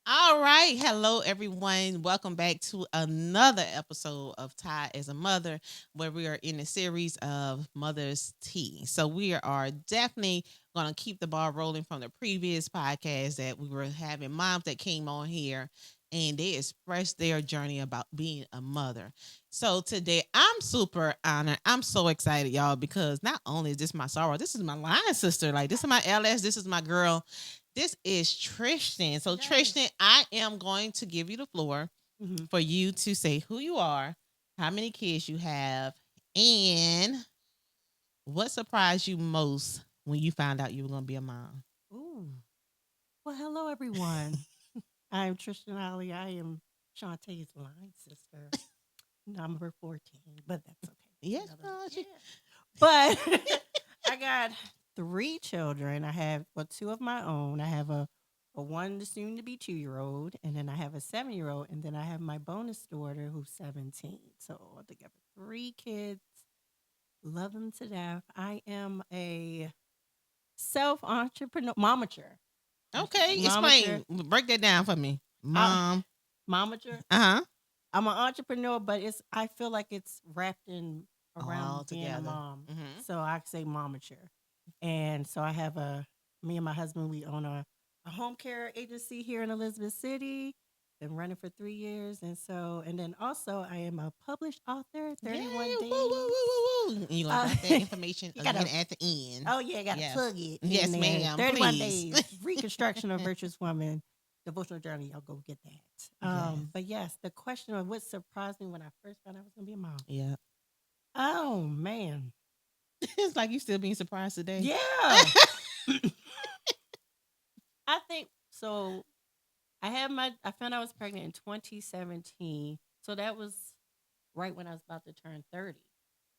All right. Hello, everyone. Welcome back to another episode of Ty as a Mother, where we are in a series of Mother's Tea. So, we are definitely going to keep the ball rolling from the previous podcast that we were having moms that came on here and they expressed their journey about being a mother. So, today I'm super honored. I'm so excited, y'all, because not only is this my sorrow, this is my line sister. Like, this is my LS, this is my girl. This is Tristan. So, Yes. Tristan, I am going to give you the floor Mhm. for you to say who you are, how many kids you have, and what surprised you most when you found out you were going to be a mom. Ooh. Well, hello, everyone. I'm Tristan Ali. I am Shantae's line sister, number 14, but that's okay. Yes, Yeah. But I got three children. I have, well, two of my own. I have a one soon to be 2-year-old, and then I have a 7-year-old, and then I have my bonus daughter who's 17. So altogether, three kids. Love them to death. I am a self entrepreneur, momager. Okay, Momager. explain. Break that down for me. I, Mom. momager. Uh huh. I'm an entrepreneur, but I feel like it's wrapped in All around being a together. mom. Mm-hmm. So I say momager. And so I have me and my husband, we own a home care agency here in Elizabeth City. Been running for 3 years. And then also I am a published author, Yay! 31 Woo, things. woo, woo, woo, woo. You like that information You again gotta, at the end. oh yeah, gotta Yes. plug it. Yes, in there. ma'am. 31 Please. days, reconstruction of virtuous woman, devotional journey. Y'all go get that. Yes. But yes, the question of what surprised me when I first found out I was gonna be a mom. Yeah. Oh man. It's like you still being surprised today. Yeah. I think so. I found out I was pregnant in 2017. So that was right when I was about to turn 30.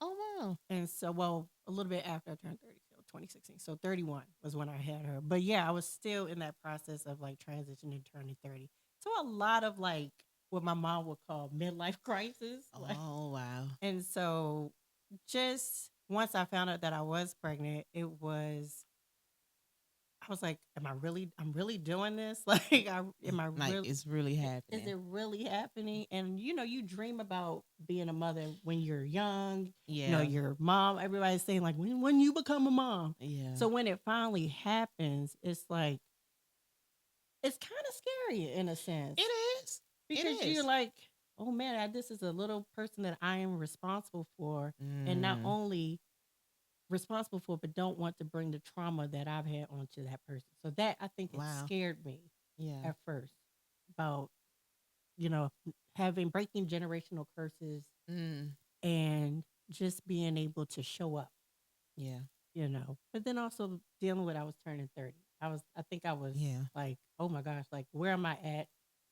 Oh wow. And so, well, a little bit after I turned 30, so 2016. So 31 was when I had her. But yeah, I was still in that process of like transitioning, turning 30. So a lot of like what my mom would call midlife crisis. Oh wow. And so just once I found out that I was pregnant, I was like, I'm really doing this? Am I Like really, it's really is happening. it really happening? And you dream about being a mother when you're young. Yeah. Your mom, everybody's saying like, when you become a mom. Yeah. So when it finally happens, it's like, it's kind of scary in a sense. It is. Because you're like, oh man, this is a little person that I am responsible for. And not only responsible for, but don't want to bring the trauma that I've had onto that person. So that, I think, it scared me at first about, you know, breaking generational curses and just being able to show up. Yeah. But then also dealing with, I was turning 30. I think I was like, oh my gosh, like where am I at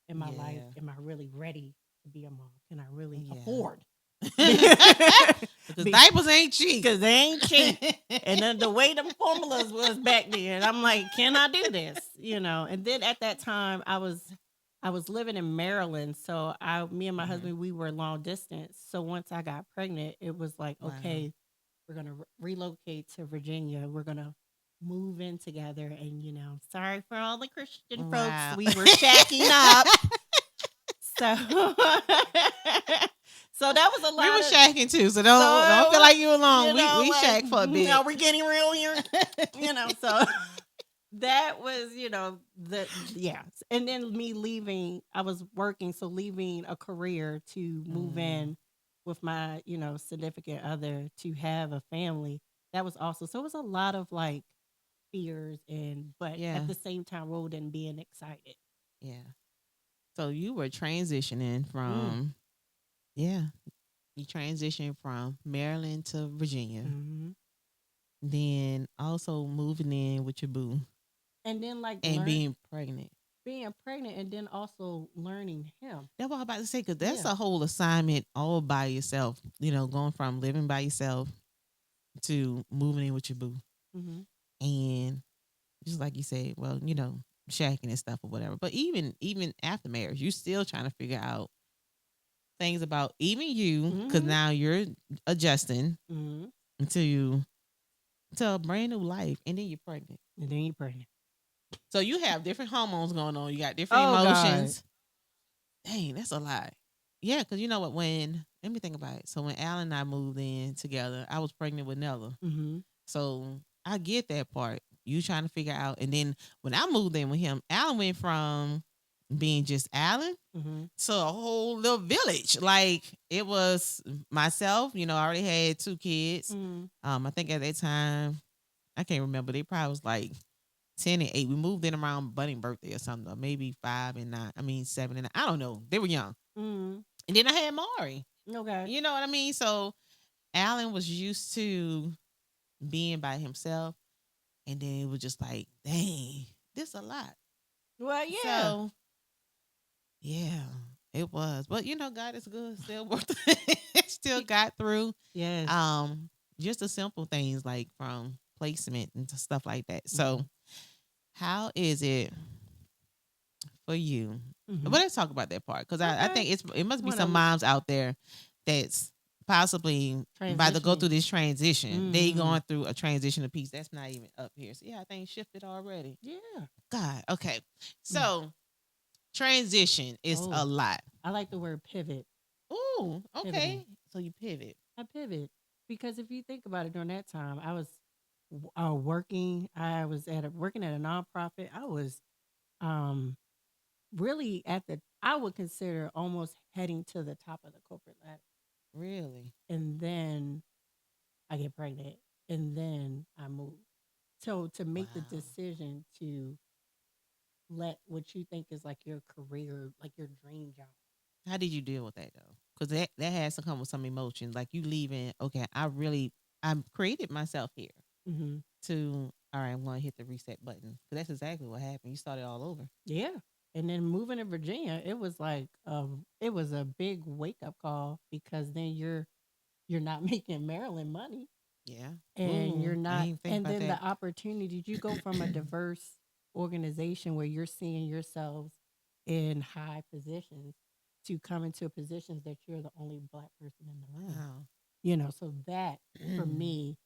in my life? Am I really ready to be a mom? Can I really afford? Because diapers ain't cheap. Because they ain't cheap. And then the way them formulas was back then, I'm like, can I do this? And then at that time, I was living in Maryland, so me and my husband, we were long distance. So once I got pregnant, it was like, okay, we're gonna relocate to Virginia. We're gonna move in together, and sorry for all the Christian folks, we were shacking up. So, so that was a lot. We were shacking too, so don't feel like you alone. We shack for a bit. No, we're getting real here. So that was, and then me leaving. I was working, so leaving a career to move in with my, significant other to have a family. That was also, so it was a lot of like fears but at the same time, rolled in being excited. Yeah. So you were transitioning from, you transitioned from Maryland to Virginia. Mm-hmm. Then also moving in with your boo. And then being pregnant. Being pregnant and then also learning him. That's what I'm about to say, because that's a whole assignment all by yourself. Going from living by yourself to moving in with your boo. Mm-hmm. And just like you said, well, shacking and stuff or whatever. But even after marriage, you're still trying to figure out things about even you, because now you're adjusting to a brand new life, and then you're pregnant. So you have different hormones going on. You got different Oh God. emotions. Dang, that's a lot. Yeah, because you know what? When let me think about it. So when Alan and I moved in together, I was pregnant with Nella. Mm-hmm. So I get that part. You trying to figure out, and then when I moved in with him, Alan went from being just Alan Mm-hmm. to a whole little village. Like it was myself. I already had 2 kids. Mm-hmm. I think at that time I can't remember. They probably was like 10 and 8. We moved in around Bunny's birthday or something, or maybe 5 and 9. I mean 7 and 9. I don't know. They were young. Mm-hmm. And then I had Mari. Okay. You know what I mean? So Alan was used to being by himself, and then it was just like, dang, this a lot. Well, yeah. So yeah, it was. But God is good. Still worth it. Still got through. Yes. Um, just the simple things like from placement and stuff like that. Mm-hmm. So how is it for you? Mm-hmm. But let's talk about that part because I Okay. think it must be When some I'm moms out there that's possibly about to go transitioning. through this transition. They Mm-hmm. going through a transitional piece that's not even up here. So yeah, I think shifted already. Yeah. God, okay. Mm. So transition is a Oh, lot. I like the word pivot. Ooh, Pivoting. okay. So you pivot. I pivot because if you think about it, during that time, I was working. I was working at a nonprofit. I was um really at the. I would consider almost heading to the top of the corporate ladder, Really? and then I get pregnant, and then I move. So to make the Wow. decision to let what you think is like your career, like your dream job. How did you deal with that though? Because that has to come with some emotions. Like you leaving, okay, I created myself here Mm-hmm. to, all right, I'm going to hit the reset button. Because that's exactly what happened. You started all over. Yeah. And then moving to Virginia, it was like it was a big wake up call because then you're not making Maryland money Yeah. and Ooh, you're I not didn't think and about then that. the opportunity you go from a diverse organization where you're seeing yourselves in high positions to come into positions that you're the only black person in the room. Wow. So that for me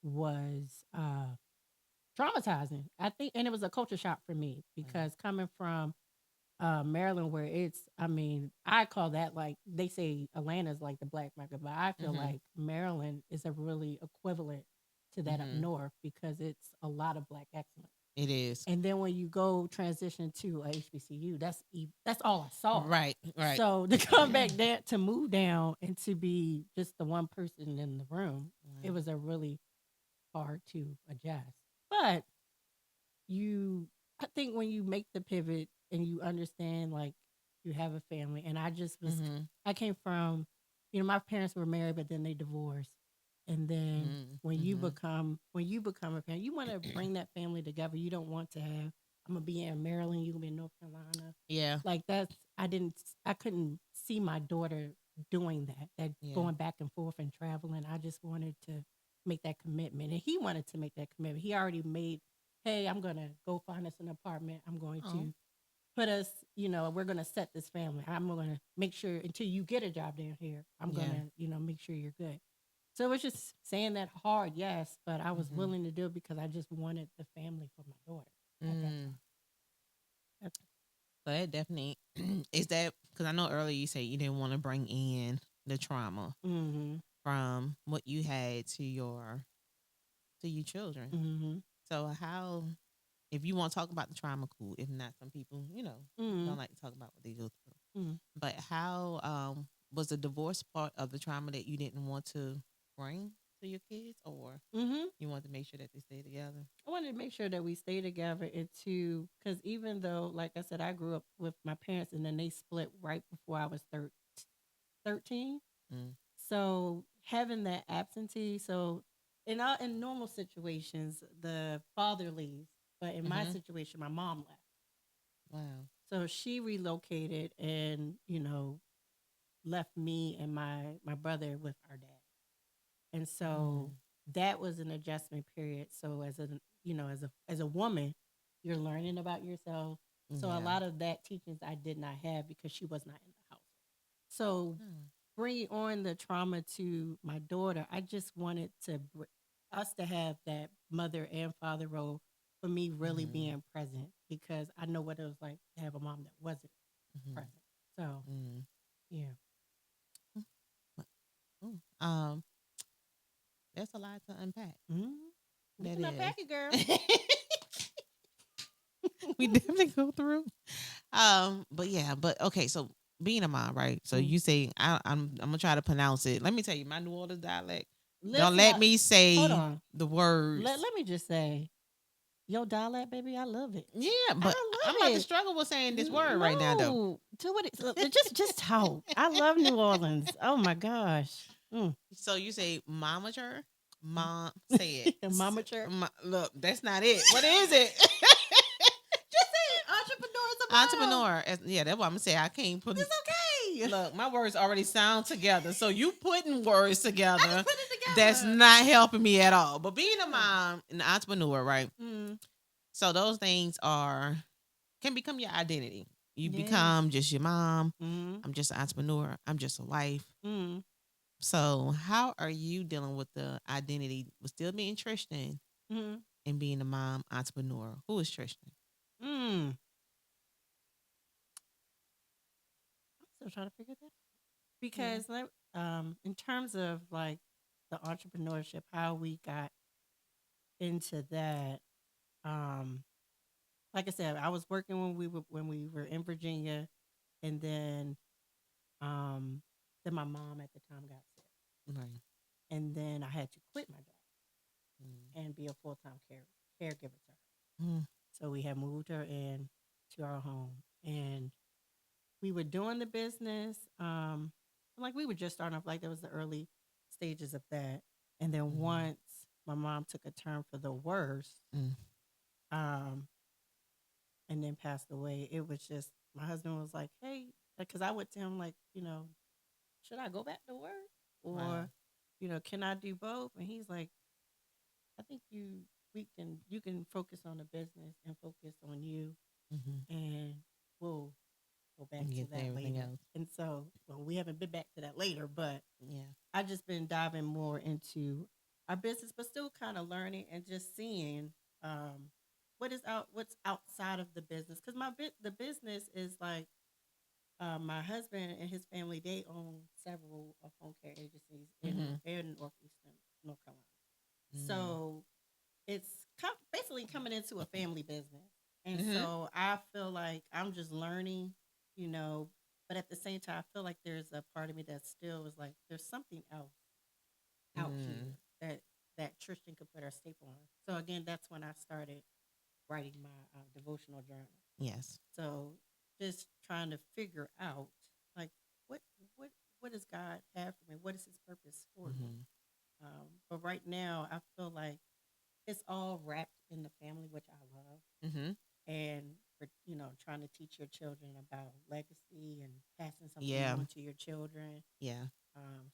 was traumatizing. I think, and it was a culture shock for me Wow. because coming from Maryland, where I mean, I call that like they say Atlanta's like the black market, but I feel Mm-hmm. like Maryland is a really equivalent to that up Mm-hmm. north because it's a lot of black excellence. It is. And then when you go transition to a HBCU, that's all I saw. Right. Right. So to come back down, to move down, and to be just the one person in the room, it Wow. was a really hard to adjust. But I think when you make the pivot and you understand, like, you have a family, and Mm-hmm. I came from, my parents were married, but then they divorced. And then Mm-hmm. when you become a parent, you want to bring that family together. You don't want to have, I'm gonna be in Maryland, you gonna be in North Carolina. Yeah. Like I couldn't see my daughter doing that Yeah. going back and forth and traveling. I just wanted to make that commitment, and he wanted to make that commitment. He already made, hey, I'm gonna go find us an apartment. I'm going Oh. to put us, we're gonna set this family. I'm gonna make sure until you get a job down here, I'm Yeah. gonna, make sure you're good. So it was just saying that hard, yes, but I was Mm-hmm. willing to do it because I just wanted the family for my daughter at that Mm. time. That's, So that definitely is that because I know earlier you said you didn't want to bring in the trauma mm-hmm, from what you had to your children. mm-hmm, So how if you want to talk about the trauma, cool. If not, some people, mm-hmm, don't like to talk about what they go through. mm-hmm. But how was the divorce part of the trauma that you didn't want to bring to your kids, or Mm-hmm. you want to make sure that they stay together? I wanted to make sure that we stay together and to, because even though, like I said, I grew up with my parents and then they split right before I was 13. Mm. So having that absentee, so in normal situations, the father leaves, but in my Mm-hmm. situation, my mom left. Wow. So she relocated and left me and my brother with our dad, and so Mm. that was an adjustment period. So as a woman, you're learning about yourself. So a Yeah. lot of that teachings I did not have because she was not in the house. So Mm. bringing on the trauma to my daughter, I just wanted us to have that mother and father role for me really Mhm. being present because I know what it was like to have a mom that wasn't Mhm. present. So Mhm. yeah. Ooh, that's a lot to unpack. Mm-hmm. We That can is. unpack it, girl. We definitely go through. But yeah, but okay, so being a mom, right? So Mm. you say I'm gonna try to pronounce it. Let me tell you, my New Orleans dialect. Don't Listen, let me hold say on. the words. Let me just say, your dialect, baby, I love it. Yeah, but I I'm love about to it. struggle with saying this word right now, though. No, do what just talk. I love New Orleans. Oh my gosh. Mm. So you say momager, mom. Say it. Mama church. Look, that's not it. What is it? Just say entrepreneurs abroad. Entrepreneur. Yeah, that's what I'm gonna say. I can't put. It's okay. Look, my words already sound together. So you putting words I together. just put it That's together. not helping me at all. But being a mom and an entrepreneur, right? Mm. So those things can become your identity. You Yes. become just your mom. Mm. I'm just an entrepreneur. I'm just a wife. Mm. So how are you dealing with the identity with still being Tristan Mm. and being a mom entrepreneur? Who is Tristan? Mm. I'm still trying to figure that out. Yeah. Because in terms of like the entrepreneurship, how we got into that, um, like I said, I was working when we were in Virginia, and um, then my mom at the time got sick, Right. and then I had to quit my job Mm. and be a full time caregiver to her. Mm. So we had moved her in to our home, and we were doing the business. Like we were just starting off, like there was the early stages of that, and then Mhm. once my mom took a turn for the worse, Mm. um, and then passed away, it was just my husband was like, "Hey," because I went to him like, should I go back to work Wow. or, can I do both? And he's like, I think you can focus on the business and focus on you, Mm-hmm. and we'll go back And to get to that everything later. else. And so, well, we haven't been back to that later, but Yeah. I just been diving more into our business, but still kind of learning and just seeing what's outside of the business. Because the business is like my husband and his family, they own several home care agencies Mm-hmm. in northeastern North Carolina. Mm-hmm. So it's basically coming into a family business. And Mm-hmm. so I feel like I'm just learning, you know, but at the same time, I feel like there's a part of me that still is like, there's something else out Mm. here that Tristan could put her staple on. So again, that's when I started writing my devotional journal. Yes. So just trying to figure out like what what what does God have for me? What is His purpose for me? Mm-hmm. But right now, I feel like it's all wrapped in the family, which I love, Mm-hmm. and for trying to teach your children about legacy and passing something Yeah. on to your children. Yeah.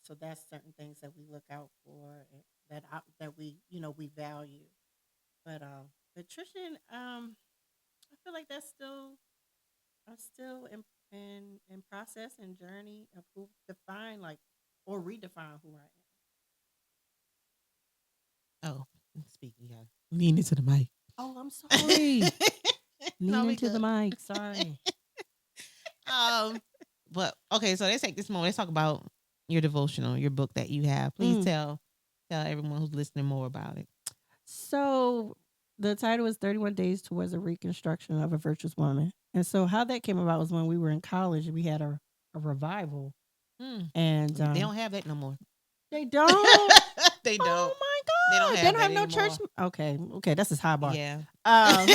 So that's certain things that we look out for and that we value. But nutrition, I feel like that's still I'm still in process and journey of who define like or redefine who I Oh, speaking. Yeah. Lean into the mic. am. Oh, I'm sorry. No, Lean we into the good. mic. Sorry. Um, but okay, so let's take this moment. Let's talk about your devotional, your book that you have. Please Mm. tell everyone who's listening more about it. So the title is 31 Days Towards a Reconstruction of a Virtuous Woman. And so how that came about was when we were in college, we had a revival. Hmm. And They don't have that no more. they don't. They don't. Oh my They don't God. They have don't that have no church. anymore. Okay. Okay. That's his high bar. Yeah. Um,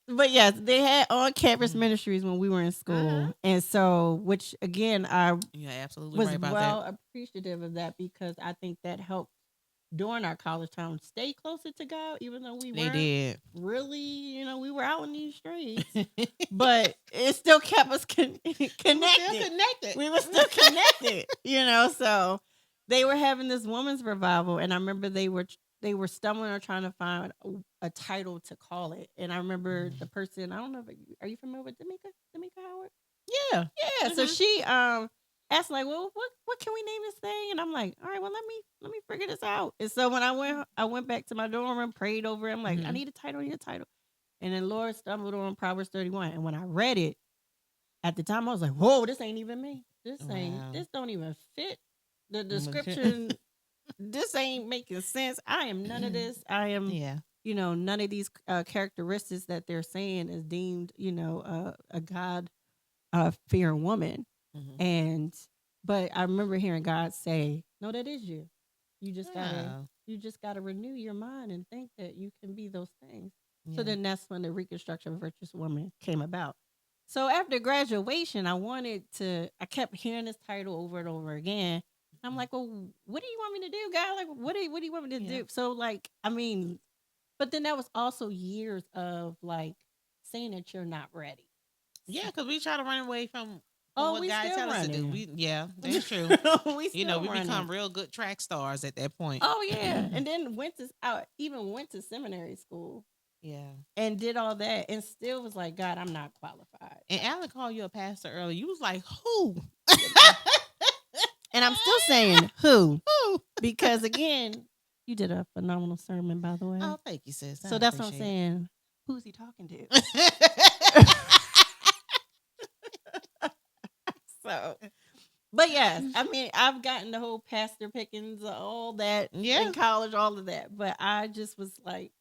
but yes, they had on campus ministries when we were in school. And so, which again, I You're absolutely was right about that. appreciative of that because I think that helped during our college time stay closer to God, even though we They weren't did. really, we were out in these streets, but it still kept us connected. We were still connected, So they were having this women's revival, and I remember they were stumbling or trying to find a title to call it. And I remember the person. I don't know if are you familiar with D'Amica Howard? Yeah. Yeah. So she asked like, well, what can we name this thing? And I'm like, all right, well, let me figure this out. And so when I went back to my dorm room, prayed over it. I'm like, I Mm-hmm. need a title, I need a title. And then Lord stumbled on Proverbs 31. And when I read it, at the time I was like, whoa, this ain't even me. Wow. This don't even fit the Mm-hmm. description. This ain't making sense. I am none of this. I am, Yeah. none of these characteristics that they're saying is deemed, a God fearing woman. Mm-hmm. And but I remember hearing God say, "No, that is you. You just gotta Oh, you just gotta renew your mind and think that you can be those things." So yeah. then that's when the Reconstruction of Virtuous Woman came about. So after graduation, I kept hearing this title over and over again. I'm like, well, what do you want me to do, God? Like, what do you want me to Yeah. do? So like, I mean, but then that was also years of like saying that you're not ready. Yeah, because we try to run away from Oh, what we God still tell us to do. running. Yeah, that's true. We still We become running. real good track stars at that point. Oh yeah, and then even went to seminary school Yeah. and did all that, and still was like, God, I'm not qualified. And Alan called you a pastor earlier. You was like, who? And I'm still saying who, Who? because again, you did a phenomenal sermon, by the way. Oh, thank you, sis. I So that's what I'm appreciate saying. Who's he talking to? it. So, but yes, I mean, I've gotten the whole Pastor Pickens, all that Yeah. in college, all of that. But I just was like,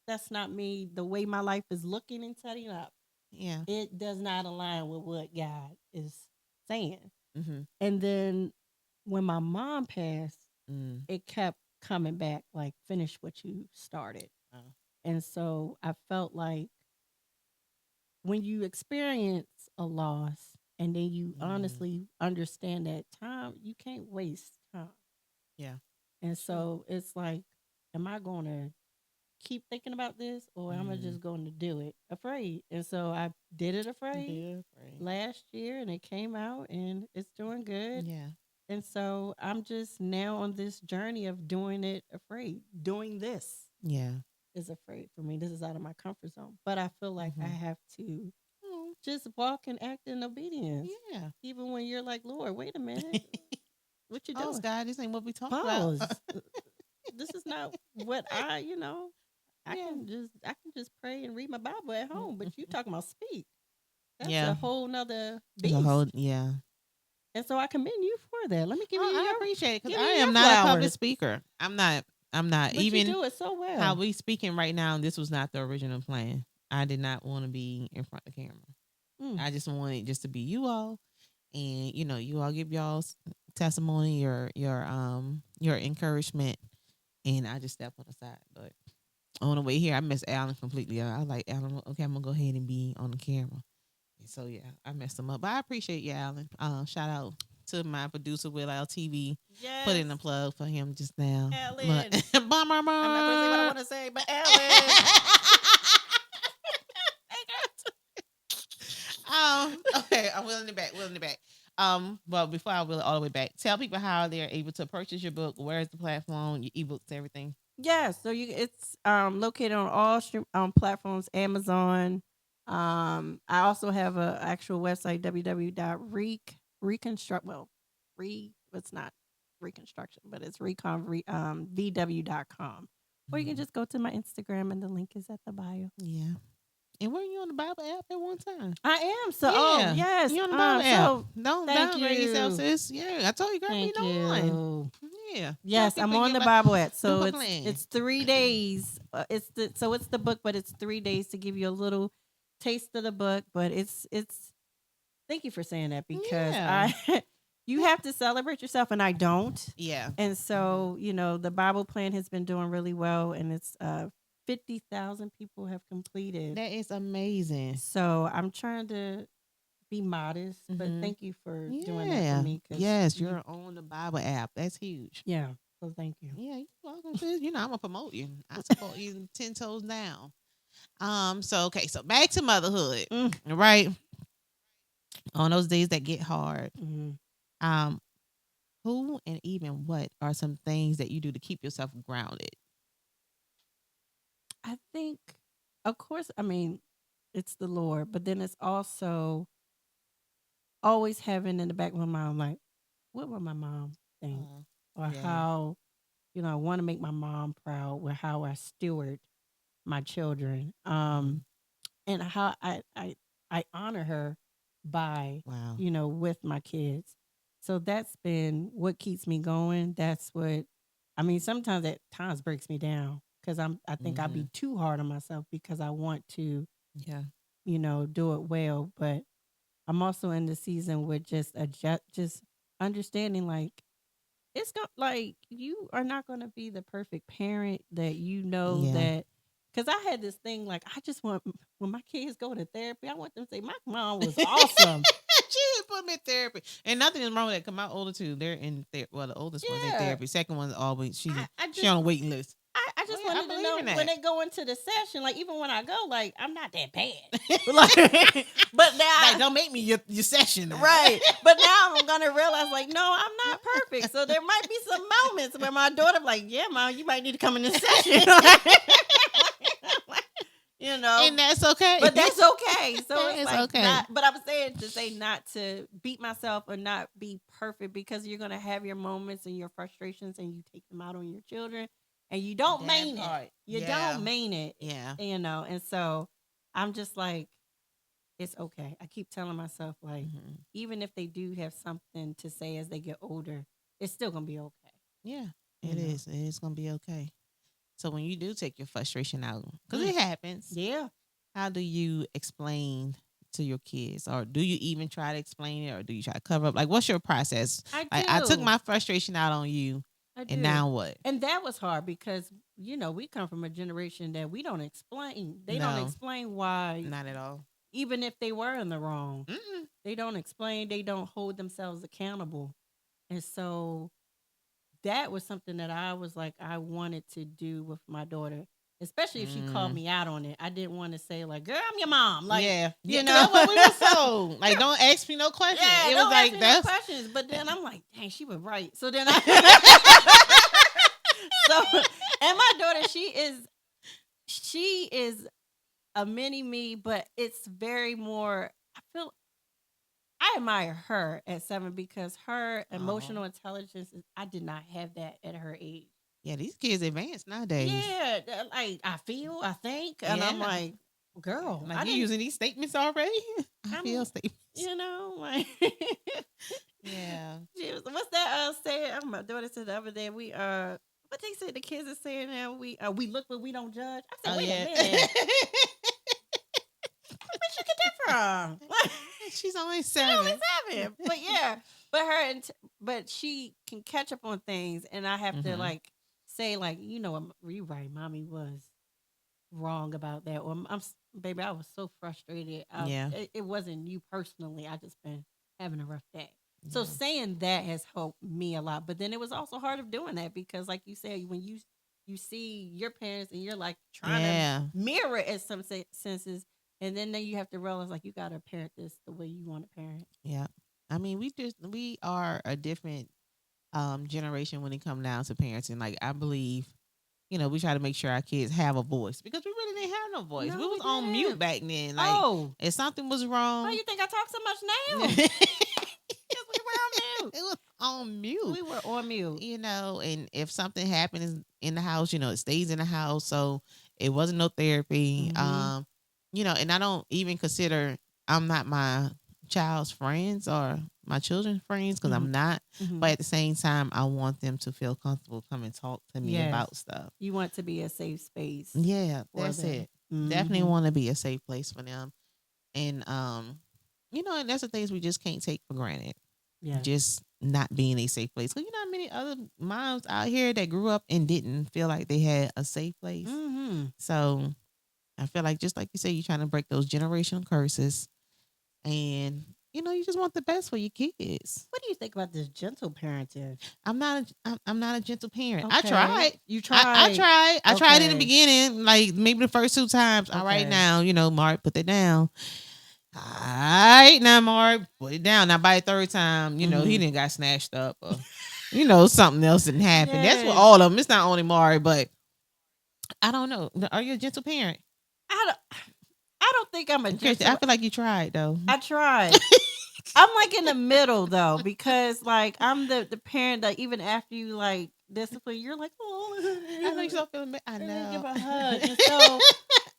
that's not me. The way my life is looking and setting up, Yeah. it does not align with what God is saying. Mm-hmm. And then when my mom passed, Mm. it kept coming back like, finish what you started. Oh. And so I felt like when you experience a loss and then you Mm. honestly understand that time, you can't waste time. Yeah. And True. so it's like, am I going to keep thinking about this, or am I Mm. just going to do it afraid? And so I did it afraid Dear friend. last year, and it came out and it's doing good. Yeah. And so I'm just now on this journey of doing it afraid. Doing this Yeah. is afraid for me. This is out of my comfort zone. But I feel like I Mm-hmm. have to Oh, just walk and act in obedience. yeah. Even when you're like, Lord, wait a minute. What you Oh, doing? God, this ain't what we talked about. Pause. This is not what Yeah. I can just pray and read my Bible at home, but you talking about speak. That's Yeah. a whole nother It's a beast. whole, yeah. And so I commend you for that. Let me Oh, I appreciate it because give I you am your not a public flowers. speaker. I'm not. I'm not. But you Even do it so how well. we speaking right now, this was not the original plan. I did not want to be in front of the camera. Mm. I just wanted just to be you all, and you all give y'all's testimony, your encouragement, and I just step on the side. But on the way here, I missed Alan completely. I was like, Alan, okay, I'm gonna go ahead and be on the camera. And so yeah, I messed him up, but I appreciate you, Alan. Shout out to my producer Will LTV. Put Yes. in a plug for him just now. Ellen. But, bum, bum, I'm not gonna say what I bum. want to say, but Ellen. Okay, I'm willing it back, willing it back. But before I will it all the way back, tell people how they're able to purchase your book. Where's the platform, your ebooks, everything. Yeah, so it's located on all stream platforms, Amazon. I also have a actual website, www.reconstruct well, it's not reconstruction, but it's vw.com. Or you can Mhm. just go to my Instagram and the link is at the bio. Yeah. And were you on the Bible app at one time? I am. So Yeah. yes. You on the Bible app. So Don't thank downgrade yourself, you. sis. Yeah. I told you, girl, be Thank on. you. Yeah. Yes, I'm on the Bible app. So it's 3 days. It's the book, but it's 3 days to give you a little taste of the book. But it's. Thank you for saying that because Yeah. you have to celebrate yourself, and I don't. Yeah. And so the Bible plan has been doing really well, and it's 50,000 people have completed. That is amazing. So I'm trying to be modest, but Mhm. thank you for doing that Yeah. for me. Yes, you're on the Bible app. That's huge. Yeah. So thank you. Yeah, you're welcome, sis. I'm gonna promote you. I support you 10 toes down. So okay, so back to motherhood. Right. On those days that get hard. Mm-hmm. Um, who and even what are some things that you do to keep yourself grounded? I think, of course, I mean, it's the Lord, but then it's also always having in the back of my mind, like, what would my mom think, or Yeah. how, I want to make my mom proud with how I steward my children, Mhm. and how I honor her by, Wow. with my kids. So that's been what keeps me going. That's what, I mean, sometimes at times breaks me down because I think I'd be Mhm. too hard on myself because I want to, Yeah. do it well. But I'm also in the season with just just understanding, like, it's not like you are not going to be the perfect parent that Yeah. that, because I had this thing, like, I just want, when my kids go to therapy, I want them to say my mom was awesome. She didn't put me in therapy, and nothing is wrong with that. Cause my older two, they're in therapy. Well, the oldest one's in Yeah, therapy. Second one's always I she just on a waiting list. I Oh just yeah, I wanted to believe know in when that. they go into the session, like, even when I go, like, I'm not that bad. But like, but Like, now, don't make me your session now. right. But now I'm gonna realize, like, no, I'm not perfect. So there might be some moments where my daughter be like, yeah, mom, you might need to come in this session. you know, And that's okay. but that's okay. So That it's is like, okay. not, but I'm saying to say not to beat myself or not be perfect, because you're gonna have your moments and your frustrations, and you take them out on your children, and you don't That mean it. part. You Yeah. don't mean it. Yeah. And so I'm just like, it's okay. I keep telling myself, like, Mhm. even if they do have something to say as they get older, it's still gonna be okay. Yeah. You It know. is. It is gonna be okay. So when you do take your frustration out, because Mm, it happens, yeah, how do you explain to your kids, or do you even try to explain it, or do you try to cover up? Like, what's your process? I Like, I took do. my frustration out on you, I and do. now what? And that was hard because, we come from a generation that we don't explain. They don't No, explain why, not at all. even if they were in the wrong. Mm-mm. They don't explain, they don't hold themselves accountable. And so that was something that I was like, I wanted to do with my daughter, especially if she called Mm. me out on it. I didn't want to say, like, girl, I'm your mom. Like, Yeah, yeah. you 'Cause know. that's what we were told. Like, don't ask me no question. Yeah, It was don't ask like me no that's. questions. But then I'm like, dang, she was right. So then so, and my daughter, she is a mini me, but it's very more, I feel, I admire her at 7 because her Oh, emotional intelligence I did not have that at her age. yeah. These kids advanced nowadays. Yeah, like, I think, and I'm Yeah, like, girl, like I you didn't. using these statements already. I feel I'm, statements. like, Yeah. what's that saying? My daughter said the other day, what they said the kids are saying now, we look but we don't judge. I said, Oh wait a yeah. minute, where'd you get that from? She's only She only 7. 7, but yeah, but but she can catch up on things, and I have to, Mm-hmm. like, say, like, you right, mommy was wrong about that, or baby, I was so frustrated. Yeah. It wasn't you personally. I just been having a rough day. So Yeah. saying that has helped me a lot. But then it was also hard of doing that because, like you said, when you see your parents and you're like trying to Yeah. mirror it in some senses, and then you have to realize, like, you got to parent this the way you want to parent. Yeah. I mean, we are a different generation when it comes down to parenting. Like, I believe, we try to make sure our kids have a voice because we really didn't have no voice. We No, we was on mute didn't. back then. Like, Oh, if something was why wrong, you think I talk so much now? it Because we were on mute. was on mute. We were on mute. And if something happens in the house, it stays in the house. So it wasn't no therapy. Mm-hmm. And I don't even consider I'm not my child's friends or my children's friends because Mm-hmm. I'm not. Mm-hmm. But at the same time, I want them to feel comfortable come and talk to me Yes. about stuff. You want to be a safe space Yeah, for that's them. it. Definitely Mm-hmm. want to be a safe place for them. And and that's the things we just can't take for granted. Yes. Just not being a safe place. Cause you know how many other moms out here that grew up and didn't feel like they had a safe place. Mm-hmm. So I feel like, just like you say, you're trying to break those generational curses, and you just want the best for your kids. What do you think about this gentle parenting? I'm not a gentle parent. I Okay. tried. You I tried. tried. I tried in the Okay. beginning, like maybe the first 2 times. All right, Okay. now Mark, put that down. All right, now Mark, put it down. Now by the third time, he Mhm. didn't got snatched up, or something else didn't happen. That's what Yes. all of them. It's not only Mark, but I don't know. Are you a gentle parent? I don't think I'm a Christy, gentle. I feel like you tried though. I tried. I'm like in the middle though, because like I'm the parent that even after you like discipline, you're like, oh, I know you're so feeling bad. I and they know. give a hug, and so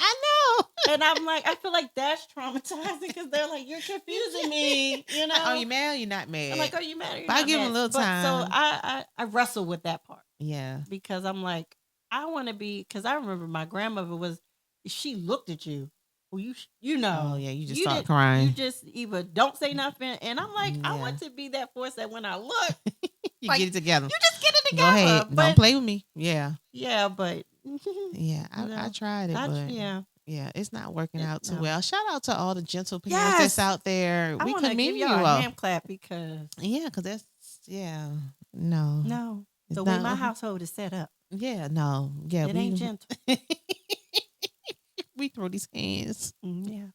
I know. and I'm like, I feel like that's traumatizing because they're like, you're confusing me, you know. Are you mad or you're not mad? I'm like, are you mad or you're But I not give them a mad? little But so time. I wrestle with that part Yeah. because I'm like, I want to be, because I remember my grandmother was, she looked at you. Well, you know, Oh yeah, you just you start did, crying. you just either don't say nothing, and I'm like, I Yeah. want to be that force that when I look, You like, get it together. you just get it Go ahead. together. Don't But play with me. Yeah. yeah, but Yeah. I no, tried it, but yeah, yeah, it's not working out too no. well. Shout out to all the gentle parents that's Yes, out there. I We want to give commend y'all you a all. hand clap because Yeah, because that's no. no, It's the way my not. household is set up, Yeah, no. Yeah, it ain't we gentle. we throw these hands. Yeah,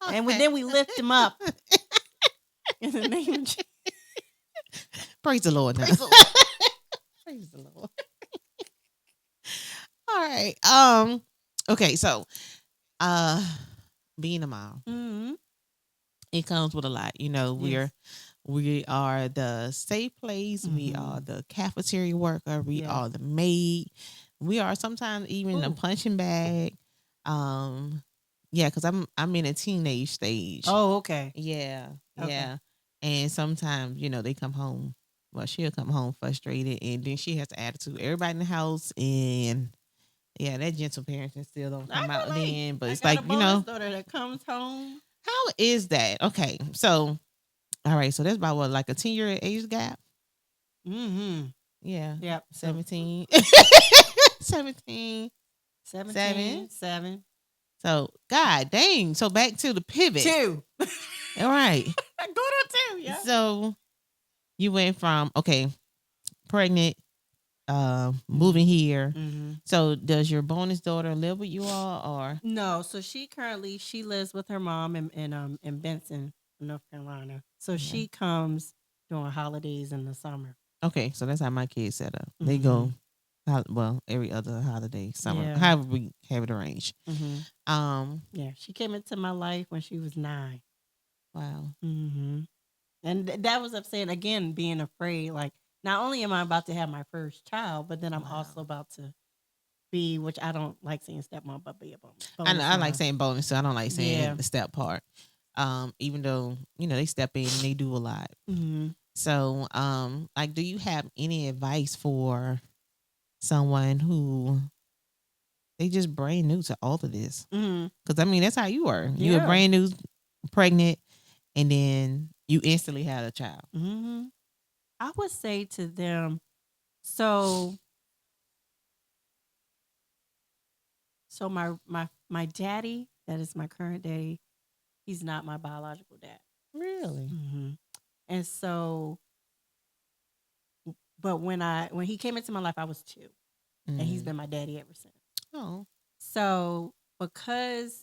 and Okay. then we lift them up in the name of Jesus. Praise the Lord now. Praise the Lord. Praise the Lord. All right. Okay, so uh being a mom, Mm-hmm. it comes with a lot. You know, Yes. we are the safe place, we are Mm-hmm. the cafeteria worker, we Yes. are the maid, we are sometimes even a Ooh. punching bag. Um yeah, because I'm in a teenage stage. Oh, okay. Yeah, Okay. yeah. And sometimes, they come home. Well, she'll come home frustrated, and then she has the attitude. Everybody in the house, and yeah, that gentle parenting still don't I come out relate. then. But I it's got like, a bonus daughter that comes home. how is that? Okay, so all right, so that's about what, like a 10-year age gap? Mm-hmm. Yeah, Yep. So 17, 17, 7. 7. So God dang. So back to the pivot. 2. All right. Go to 2. Yeah. So you went from pregnant, moving here. Mm-hmm. So does your bonus daughter live with you all, or? No, so she lives with her mom in Benson, North Carolina. So she comes during holidays in the summer. Okay, so that's how my kids set up. They Mm-hmm. go, every other holiday, summer, Yeah. however we have it arranged. Mm-hmm. Yeah, she came into my life when she was 9. Wow. Mm-hmm. And that was upsetting, again, being afraid. Like, not only am I about to have my first child, but then I'm also about to be, which I don't like saying stepmom, but be a bonus. I like saying bonus, so I don't like saying Yeah. the step part. Even though they step in and they do a lot. Mm-hmm. So, like, do you have any advice for someone who they just brand new to all of this? Mm-hmm. Because I mean, that's how you were. You were Yeah. brand new, pregnant, and then you instantly had a child. Mm-hmm. I would say to them, so my daddy, that is my current daddy, he's not my biological dad. Really? Mm-hmm. And so, but when he came into my life, I was 2, and he's been my daddy ever since. Oh. So because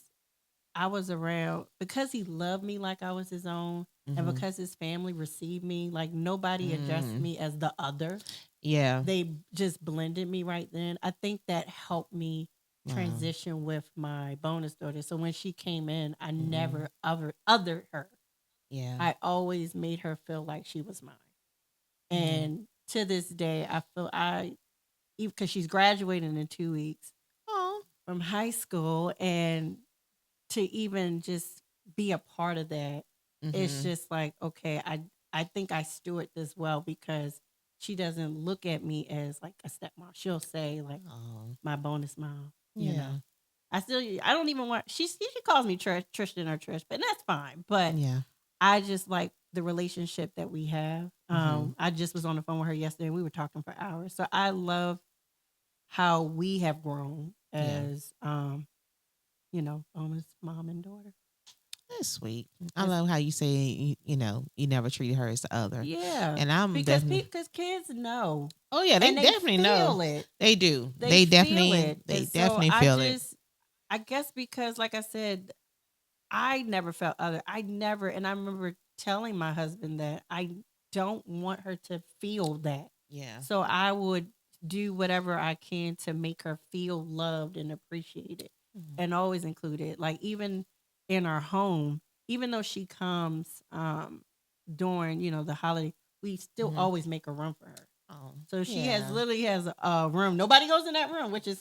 I was around, because he loved me like I was his own, and because his family received me, like nobody addressed me as the other. Yeah. They just blended me right then. I think that helped me transition with my bonus daughter. So when she came in, I never othered her. Yeah. I always made her feel like she was mine. And to this day, I feel because she's graduating in 2 weeks from high school, and to even just be a part of that, it's just like, okay, I think I steward this well because she doesn't look at me as like a stepmom. She'll say like my bonus mom. Yeah. You know, I don't even want. She calls me Tristan or Trish, but that's fine. But Yeah. I just like the relationship that we have. I just was on the phone with her yesterday, and we were talking for hours. So I love how we have grown as bonus mom and daughter. That's sweet. I love how you say you never treated her as the other. Yeah, And I'm because definitely. because kids know. Oh yeah, they and definitely know. It. They do. They definitely. feel it. They And definitely so feel it. I guess because, like I said, I never felt other. I never, and I remember telling my husband that I don't want her to feel that. Yeah. So I would do whatever I can to make her feel loved and appreciated, and always include it. Like even in our home, even though she comes, during, the holiday, we still Mhm. always make a room for her. Oh, So she yeah. literally has a room. Nobody goes in that room, which is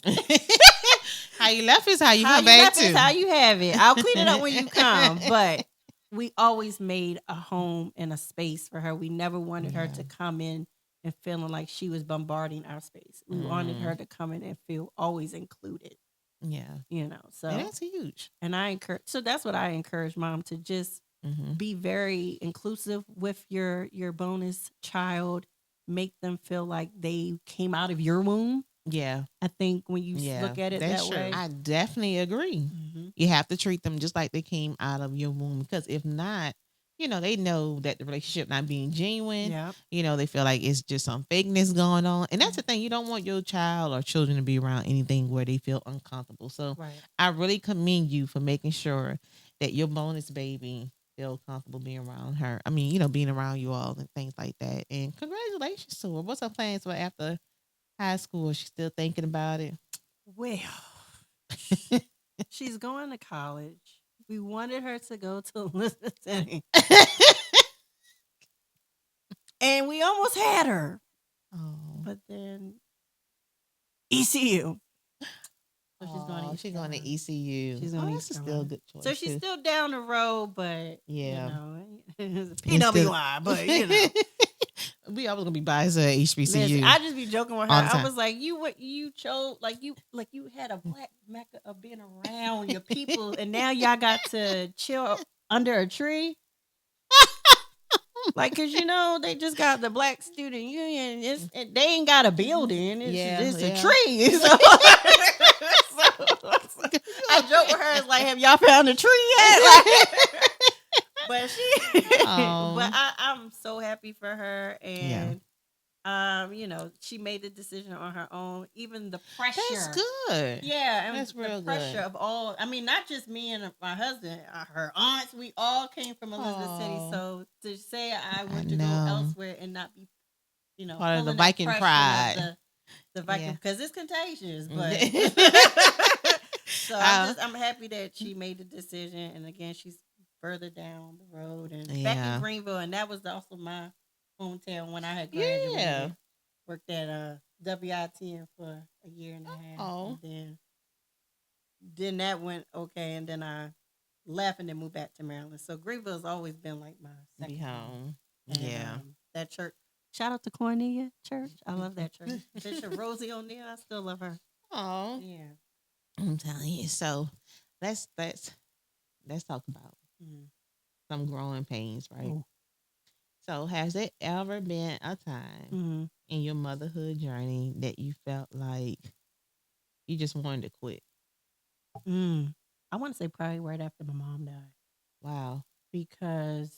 How you left is how you how come you back left it is to. how you have it. I'll clean it up when you come. But we always made a home and a space for her. We never wanted her Yeah. to come in and feeling like she was bombarding our space. We wanted Mm. her to come in and feel always included, Yeah. And So that's huge. and I encourage so that's what I encourage mom to just Mm-hmm. be very inclusive with your bonus child. Make them feel like they came out of your womb. Yeah. I think when you Yeah. look at it That's that true. way. I definitely agree. Mhm. You have to treat them just like they came out of your womb, because if not, they know that the relationship not being genuine. Yep. They feel like it's just some fakeness going on. And that's the thing. You don't want your child or children to be around anything where they feel uncomfortable. So Right. I really commend you for making sure that your bonus baby feel comfortable being around her. I mean, being around you all and things like that. And congratulations to her. What's her plans for after high school? Is she still thinking about it? Well, she's going to college. We wanted her to go to Elizabeth, and we almost had her, Oh. but then ECU. So she's going to Oh, East she's going to Carolina. ECU. She's going to That's East still a Carolina. good choice. So she's too. still down the road, but Yeah. it's It's still- PWI. But we always gonna be biased at HBCU. listen, I just be joking with her. all the I time. was like, you chose like you had a black mecca of being around your people, and now y'all got to chill under a tree. Like, cause they just got the Black Student Union. They ain't got a building. It's a tree. So I joke with her. It's like, have y'all found a tree yet? But but I'm so happy for her, and she made the decision on her own. Even the pressure. That's good. Yeah, and that's real the pressure good. of all. I mean, not just me and my husband, her aunts. We all came from Elizabeth City, so to say I went to go elsewhere and not be, part of the pulling that Viking pressure pride. of the Viking, because it's contagious. But so I'm happy that she made the decision, and again, she's further down the road and back in Greenville, and that was also my hometown when I had graduated. Yeah. Worked at WITN for a year and a half, and then that went okay, and then I left and then moved back to Maryland. So Greenville has always been like my second home. And, yeah. That church. Shout out to Cornelia Church. I love that church. Bishop Rosie O'Neill. I still love her. Oh. Yeah. I'm telling you. So let's talk about some growing pains, right? Ooh. So has there ever been a time in your motherhood journey that you felt like you just wanted to quit? I want to say probably right after my mom died. Wow. Because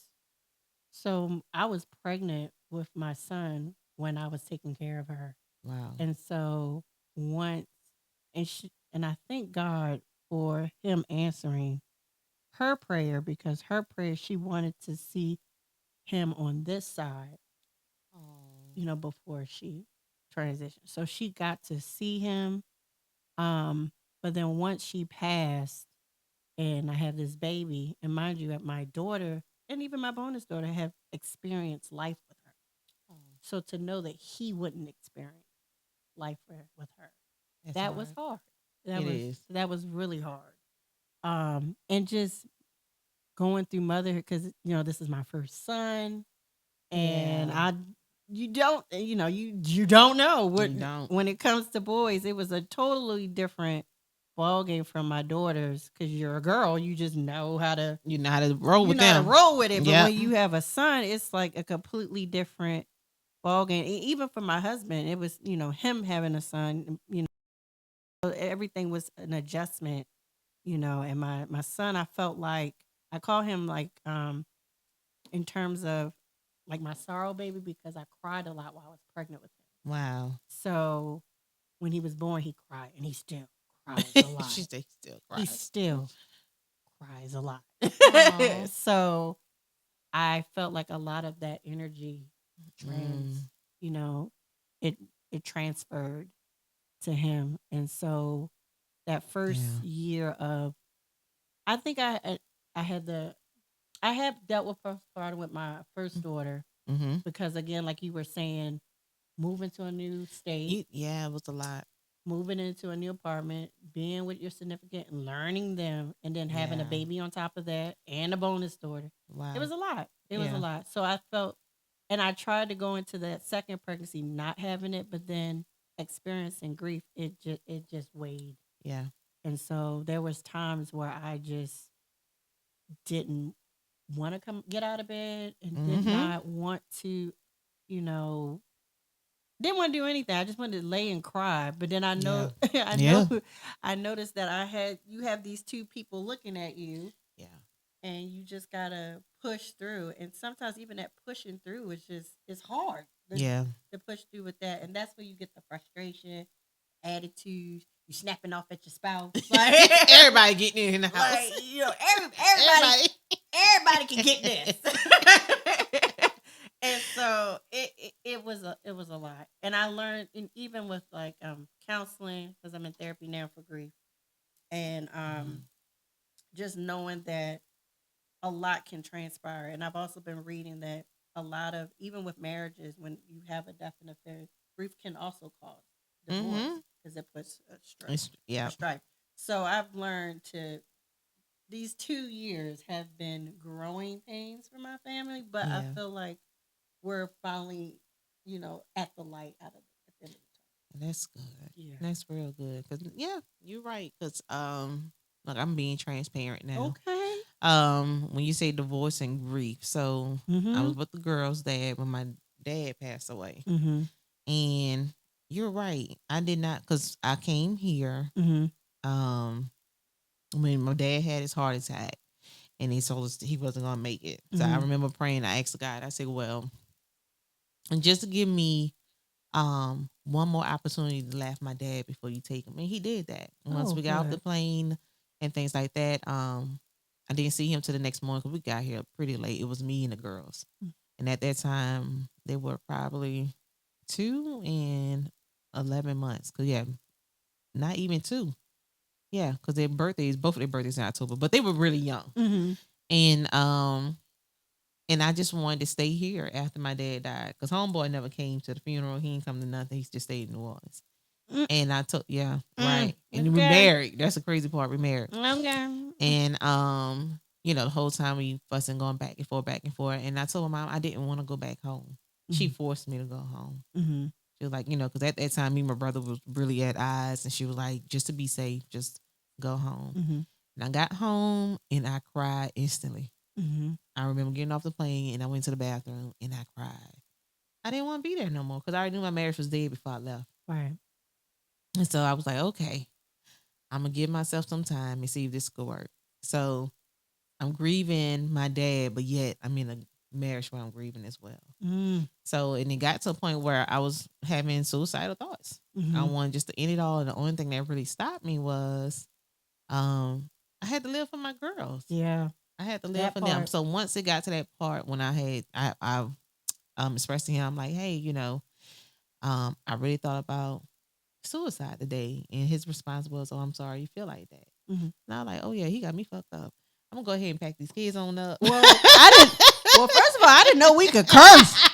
I was pregnant with my son when I was taking care of her. Wow. And so once, and I thank God for him answering her prayer, because her prayer, she wanted to see him on this side, before she transitioned. So she got to see him. But then once she passed and I had this baby, and mind you, my daughter and even my bonus daughter have experienced life with her. So to know that he wouldn't experience life with her, that was hard. That was really hard. And just going through motherhood, because this is my first son, and you don't know what when it comes to boys. It was a totally different ball game from my daughters, because you're a girl, you just know how to roll with them. Roll with it. But when you have a son, it's like a completely different ball game. Even for my husband, it was him having a son. Everything was an adjustment. And my son, I felt like I call him like in terms of like my sorrow baby, because I cried a lot while I was pregnant with him. Wow. So when he was born, he cried, and he still cries a lot. She still cries. He still cries a lot. So I felt like a lot of that energy it transferred to him. And so that first year of, I think I I have dealt with postpartum with my first daughter Mm-hmm. because, again, like you were saying, moving to a new state, Yeah, it was a lot. moving into a new apartment, being with your significant, learning them, and then having a Yeah. baby on top of that and a bonus daughter. It Wow. was a lot. It was a Yeah. lot. So I felt, and I tried to go into that second pregnancy not having it, but then experiencing grief, it just weighed. Yeah. And so there was times where I just didn't want to come get out of bed and did Mm-hmm. not want to, you know, didn't want to do anything. I just wanted to lay and cry. But then I Yeah. know, I Yeah. know, I noticed that you have these two people looking at you, Yeah. and you just gotta push through. And sometimes even that pushing through is just it's hard Yeah. to push through with that. And that's where you get the frustration, attitude, you snapping off at your spouse, like Everybody getting in the house. like everybody everybody can get this. And so it was a lot. And I learned, and even with like counseling, because I'm in therapy now for grief, and just knowing that a lot can transpire. And I've also been reading that a lot of, even with marriages, when you have a death in affair, grief can also cause divorce Mm-hmm. because it puts a Yeah. strife. So I've learned to, these 2 years have been growing pains for my family, but I Yeah. feel like we're finally, at the light at the end of the That's good. tunnel. Yeah. That's real good. Cause yeah, you're right. Cause look, I'm being transparent now. Okay. When you say divorce and grief, so I Mm-hmm. was with the girl's dad when my dad passed away, Mm-hmm. and you're right. I did not, cause I came here Mm-hmm. um when my dad had his heart attack, and he told us he wasn't gonna make it. So I Mm-hmm. remember praying. I asked God. I said, well, and just to give me one more opportunity to laugh my dad before you take him, and he did that. Once Oh, we got off the good. plane and things like that, I didn't see him till the next morning because we got here pretty late. It was me and the girls, and at that time they were probably 2 and 11 months. Cause yeah, not even two. Yeah, because both of their birthdays in October, but they were really young, Mm-hmm. and I just wanted to stay here after my dad died because homeboy never came to the funeral. He didn't come to nothing. He just stayed in New Orleans. Mm. And I took, yeah, right. And we Okay. married. That's the crazy part. We married. Okay. And the whole time we fussing, going back and forth, back and forth. And I told my mom I didn't want to go back home. She forced me to go home. Mm-hmm. She was like, because at that time me and my brother was really at odds, and she was like, just to be safe, just go home. Mm-hmm. And I got home and I cried instantly. Mm-hmm. I remember getting off the plane and I went to the bathroom and I cried. I didn't want to be there no more because I already knew my marriage was dead before I left. Right. And so I was like, okay, I'm going to give myself some time and see if this could work. So I'm grieving my dad, but yet I'm in a marriage where I'm grieving as well. Mm-hmm. So, and it got to a point where I was having suicidal thoughts. Mm-hmm. I wanted just to end it all. And the only thing that really stopped me was I had to live for my girls. Yeah. I had to live That for them. part. So once it got to that part when I expressed to him, I'm like, hey, I really thought about suicide today. And his response was, oh, I'm sorry you feel like that. Mm-hmm. And I was like, oh yeah, he got me fucked up. I'm gonna go ahead and pack these kids on up. Well, I didn't. Well, first of all, I didn't know we could curse.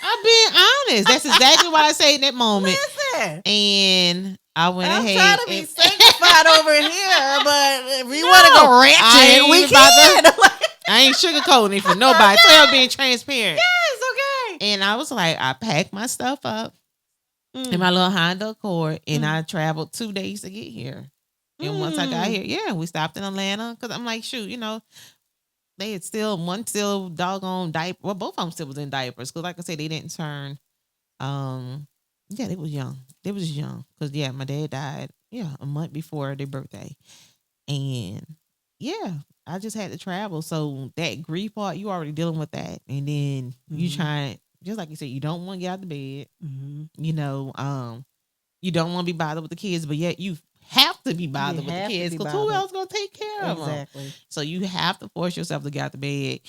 I'm being honest. That's exactly what I said in that moment. Listen, And I went I'm ahead. trying to be sanctified over here, but if we No, want to go I ratchet, ain't we even about can. I ain't sugarcoating it for nobody. So I'm being transparent. Yes, okay. And I was like, I packed my stuff up in my little Honda Accord, and I traveled 2 days to get here. And once I got here, yeah, we stopped in Atlanta because I'm like, shoot, they had one still doggone diaper. Well, both of them still was in diapers because, like I said, they didn't turn. Yeah, they was young. They was young because yeah, my dad died. Yeah, a month before their birthday, and yeah, I just had to travel. So that grief part, you already dealing with that, and then you trying, just like you said, you don't want to get out of bed. You don't want to be bothered with the kids, but yet you have to be bothered with the kids because who else gonna take care of them? Exactly. So you have to force yourself to get out the bed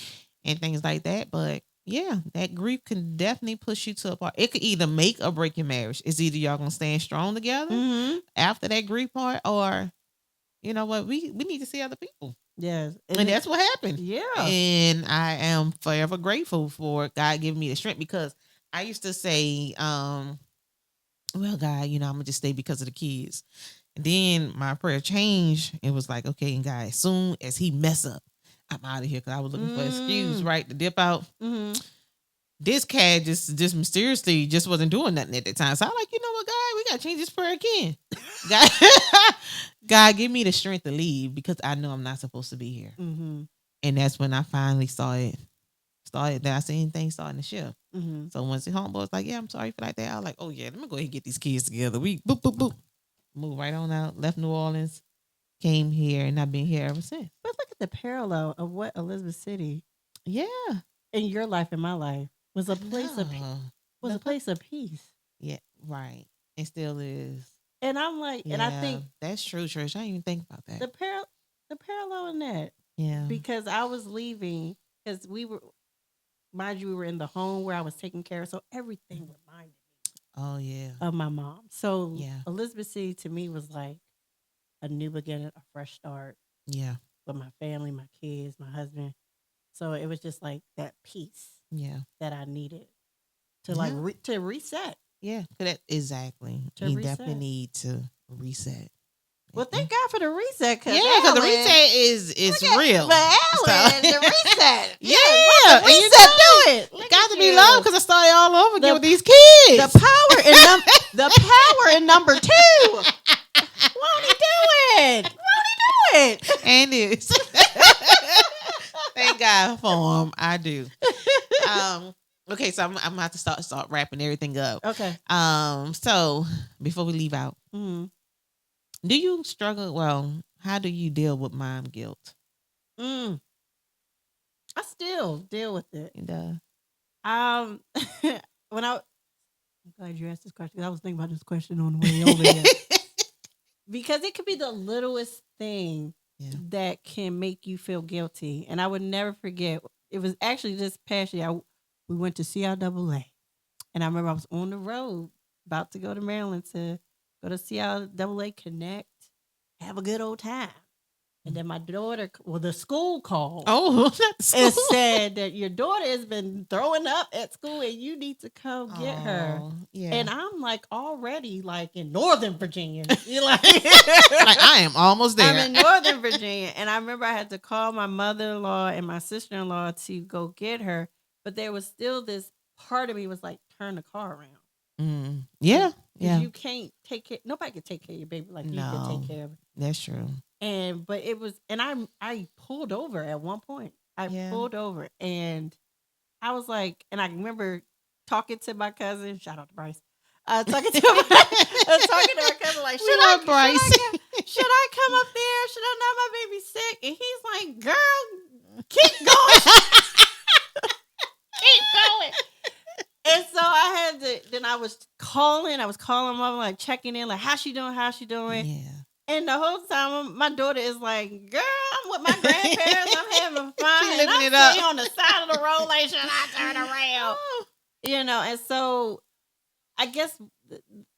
and things like that. But yeah, that grief can definitely push you to a part. It could either make or break your marriage. It's either y'all gonna stand strong together after that grief part, or you know what, we need to see other people. Yes. And that's what happened. Yeah. And I am forever grateful for God giving me the strength, because I used to say, well, God, I'm gonna just stay because of the kids. And then my prayer changed. It was like, okay, and God, as soon as he mess up, I'm out of here, because I was looking for an excuse, right, to dip out. Mm-hmm. This cat just mysteriously just wasn't doing nothing at that time. So I'm like, you know what, God, we gotta change this prayer again. God, God, give me the strength to leave, because I know I'm not supposed to be here. Mm-hmm. And that's when I finally started that I seen things starting to shift. Mm-hmm. So once the homeboy was like, yeah, I'm sorry for like that, I was like, oh yeah, let me go ahead and get these kids together. We boop, boop, boop. Moved right on out, left New Orleans, came here, and I've been here ever since. But look at the parallel of what Elizabeth City Yeah. in your life and my life was a place of No. place of peace. Yeah, right. It still is. And I'm like, Yeah, and I think that's true, Trish. I didn't even think about that. the parallel in that. Yeah. Because I was leaving, because we were, mind you, we were in the home where I was taking care of, so everything reminded me Oh yeah. of my mom. So Yeah. Elizabeth City to me was like a new beginning, a fresh start Yeah. with my family, my kids, my husband. So it was just like that peace Yeah. that I needed to Yeah. like to reset. Yeah. Exactly. To You reset. definitely need to reset. Well, thank God for the reset. Yeah, because the reset is real. But Alan, So- the reset. Yeah, let the and you reset do it. It Look got at to be you. love, because I started all over again The- with these kids. The power in number 2. Won't he do it? Won't he do it? And it's thank God for him. I do. Okay, so I'm gonna have to start wrapping everything up. Okay. So before we leave out, Mm-hmm. do you struggle? Well, how do you deal with mom guilt? I still deal with it. And, When I'm glad you asked this question. I was thinking about this question on the way over here. Because it could be the littlest thing that can make you feel guilty. And I would never forget. It was actually this past year. We went to CIAA. And I remember I was on the road about to go to Maryland to go to CIAA Connect, have a good old time. And then my daughter, the school called. Oh, not the school. And said that your daughter has been throwing up at school and you need to come get her. Yeah. And I'm like already like in Northern Virginia. You're like, like I am almost there. I'm in Northern Virginia. And I remember I had to call my mother-in-law and my sister-in-law to go get her. But there was still this part of me was like, turn the car around. Yeah. Yeah. You can't take care. Nobody can take care of your baby like you can take care of it. That's true. But it was, and I pulled over at one point. I pulled over and I was like, and I remember talking to my cousin, shout out to Bryce, talking to my cousin, like, should I come up there? Should I not, my baby's sick? And he's like, girl, keep going. Keep going. And so I had to, then I was calling mom, like checking in, like, how's she doing? Yeah. And the whole time, my daughter is like, girl, I'm with my grandparents. I'm having fun. She and living I'm it up. sitting on the side of the road like, should I turn around? And so I guess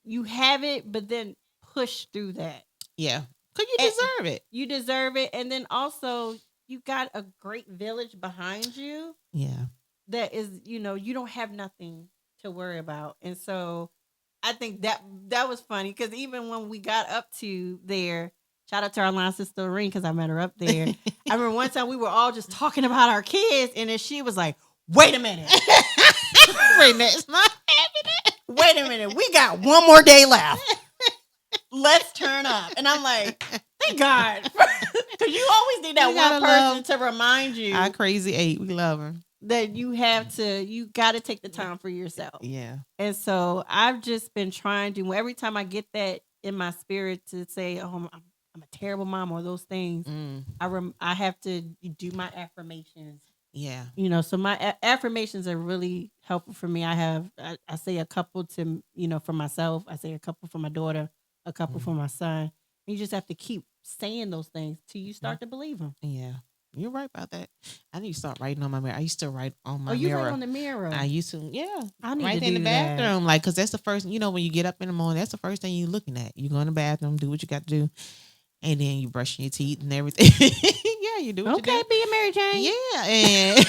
you have it, but then push through that. Yeah. Because you deserve it. You deserve it. And then also, you got a great village behind you. Yeah. That is, you don't have nothing to worry about. And so I think that was funny because even when we got up to there, shout out to our line sister Lorene because I met her up there. I remember one time we were all just talking about our kids, and then she was like, "Wait a minute, wait a minute, it's not happening. Wait a minute, we got one more day left. Let's turn up." And I'm like, "Thank God," because you always need that one person to remind you. Our crazy 8, we love her. That you got to take the time for yourself. Yeah. And so I've just been trying to, every time I get that in my spirit to say, oh, I'm a terrible mom or those things, I have to do my affirmations. Yeah. So my affirmations are really helpful for me. I say a couple to, for myself. I say a couple for my daughter, a couple for my son. You just have to keep saying those things till you start to believe them. Yeah. You're right about that. I need to start writing on my mirror. I used to write on my mirror. Oh, you write on the mirror? I used to, yeah. I need right to do in the bathroom. that. Like, because that's the first, when you get up in the morning, that's the first thing you're looking at. You go in the bathroom, do what you got to do. and then you brushing your teeth and everything. Yeah, you do what you Okay, do. be a Mary Jane. Yeah, and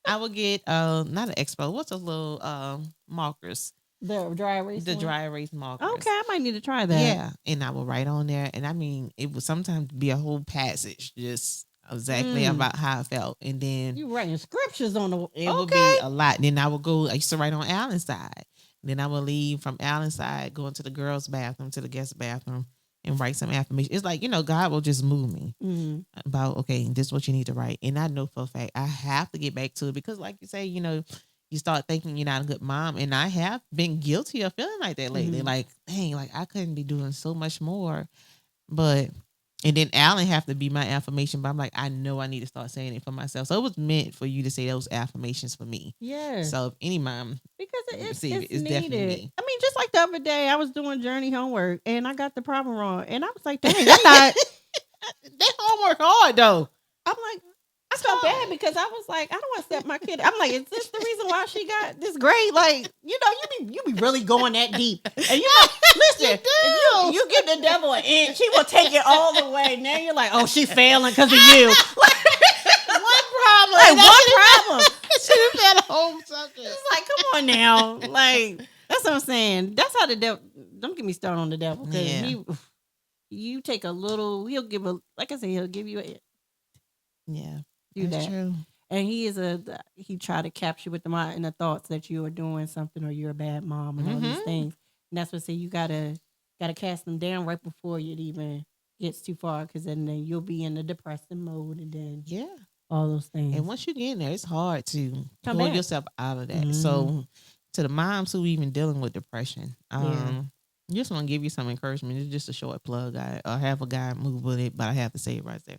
I would get not an expo. What's those little markers? The dry erase The one. dry erase markers. Okay, I might need to try that. Yeah, and I would write on there, and I mean, it would sometimes be a whole passage, just exactly about how I felt, and then You writing scriptures on the. it would be a lot. Then I would go. I used to write on Alan's side. Then I would leave from Alan's side, go into the girls' bathroom to the guest bathroom, and write some affirmation. It's like God will just move me about okay, this is what you need to write, and I know for a fact I have to get back to it because, like you say, you start thinking you're not a good mom, and I have been guilty of feeling like that lately. Like, dang, like I couldn't be doing so much more, but. And then Alan have to be my affirmation, but I'm like, I know I need to start saying it for myself. So it was meant for you to say those affirmations for me. Yes. So if any mom because it's it's needed. definitely me. I mean, just like the other day, I was doing journey homework and I got the problem wrong, and I was like, "Dang, I'm not." That homework hard though. I'm like, I felt bad because I was like, I don't want to step my kid. I'm like, is this the reason why she got this grade? Like, you be really going that deep. And listen, if you give the devil an inch, he will take it all the way. Now you're like, oh, she failing because of you. One problem. Like one problem. She had a whole subject. It's like, come on now. Like, that's what I'm saying. That's how the devil. Don't get me started on the devil because you take a little. He'll give like I said, he'll give you a. Yeah. Do That's that. true. And he try to capture with the mind and the thoughts that you are doing something or you're a bad mom and all these things. And that's what I say you gotta cast them down right before it even gets too far, because then you'll be in the depressing mode and then all those things. And once you get in there, it's hard to Come pull back. yourself out of that. So to the moms who even dealing with depression, just want to give you some encouragement. It's just a short plug. I have a guy move with it, but I have to say it right there.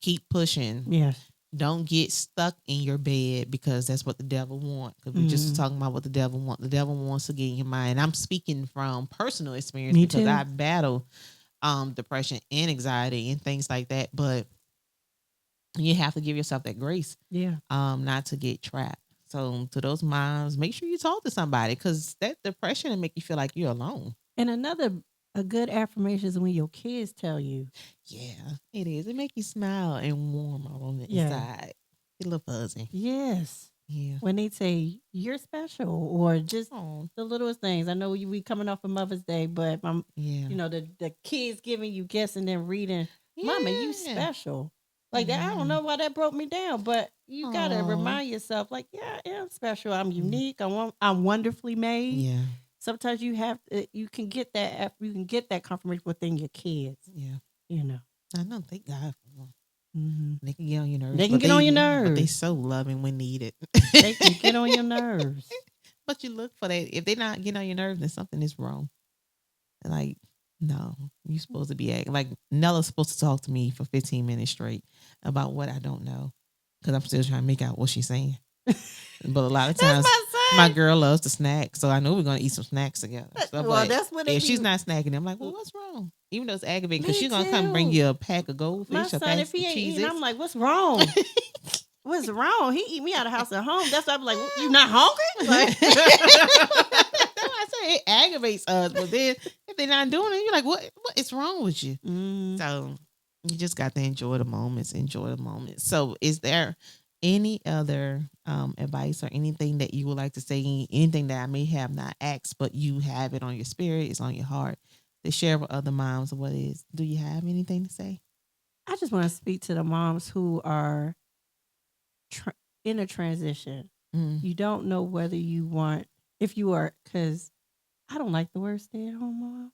Keep pushing. Yes. Don't get stuck in your bed because that's what the devil wants. Because we just talking about what the devil wants. The devil wants to get in your mind. I'm speaking from personal experience because I battle depression and anxiety and things like that. But you have to give yourself that grace. Yeah. Not to get trapped. So to those moms, make sure you talk to somebody because that depression will make you feel like you're alone. And a good affirmation is when your kids tell you. Yeah, it is. It make you smile and warm on the inside. Get a little fuzzy. Yes. Yeah. When they say you're special or just the littlest things. I know we coming off of Mother's Day, but the kids giving you gifts and then reading, Mama, you special. Like that. I don't know why that broke me down, but you gotta remind yourself, like, yeah, I am special. I'm unique. I'm wonderfully made. Yeah. Sometimes you can get that confirmation within your kids. Yeah. I know. Thank God for them. They can get on your nerves. They can get on your nerves. But they so loving when needed. They can get on your nerves. But you look for that. If they're not getting on your nerves, then something is wrong. Like, no, you're supposed to be acting like Nella's supposed to talk to me for 15 minutes straight about what I don't know. Because I'm still trying to make out what she's saying. But a lot of times my girl loves to snack, so I know we're gonna eat some snacks together. So that's what if she's not snacking, I'm like, well, what's wrong? Even though it's aggravating, because she's gonna come bring you a pack of goldfish. My son, if he ain't eating, I'm like, what's wrong? What's wrong? He eat me out of house at home. That's why I'm like, you not hungry? Like, that's why I say it aggravates us. But then if they're not doing it, you're like, what is wrong with you? So you just got to enjoy the moments. So is there any other advice or anything that you would like to say, anything that I may have not asked, but you have it on your spirit, it's on your heart, to share with other moms? What is? Do you have anything to say? I just want to speak to the moms who are in a transition. You don't know whether you want, if you are, because I don't like the word stay-at-home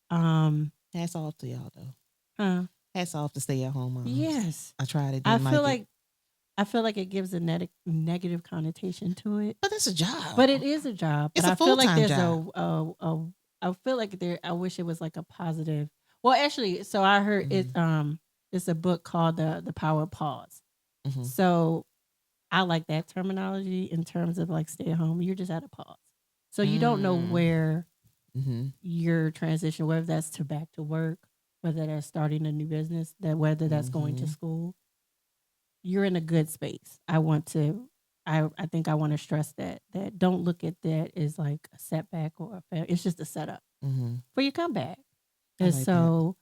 mom. Hats off to y'all though. Hats off to stay-at-home moms. Yes, I tried it. I feel like it gives a negative connotation to it. But it's a job. But it is a job. It's but a full-time job. I feel like I wish it was like a positive. Well, actually, so I heard it's a book called The Power of Pause. So I like that terminology in terms of like stay at home. You're just at a pause. So you don't know where your transition, whether that's back to work, whether that's starting a new business, whether that's going to school. You're in a good space. I think I want to stress that don't look at that as like a setback or a failure. It's just a setup for your comeback. I And like that. so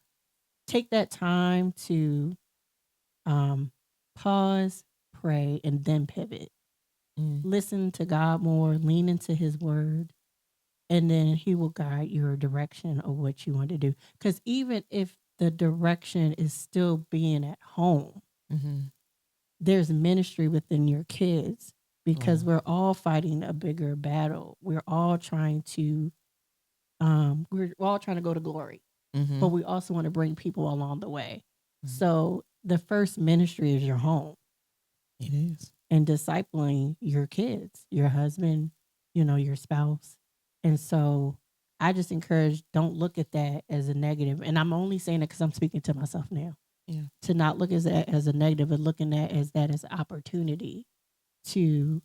take that time to um, pause, pray, and then pivot. Mm. Listen to God more, lean into His word, and then He will guide your direction of what you want to do. Because even if the direction is still being at home, Mm-hmm. there's ministry within your kids because Wow. we're all fighting a bigger battle. We're all trying to go to glory, Mm-hmm. but we also want to bring people along the way. Mm. So the first ministry is your home It is. and discipling your kids, your husband, your spouse. And so I just encourage, don't look at that as a negative. And I'm only saying it because I'm speaking to myself now. Yeah. To not look at that as a negative, but looking at that as opportunity to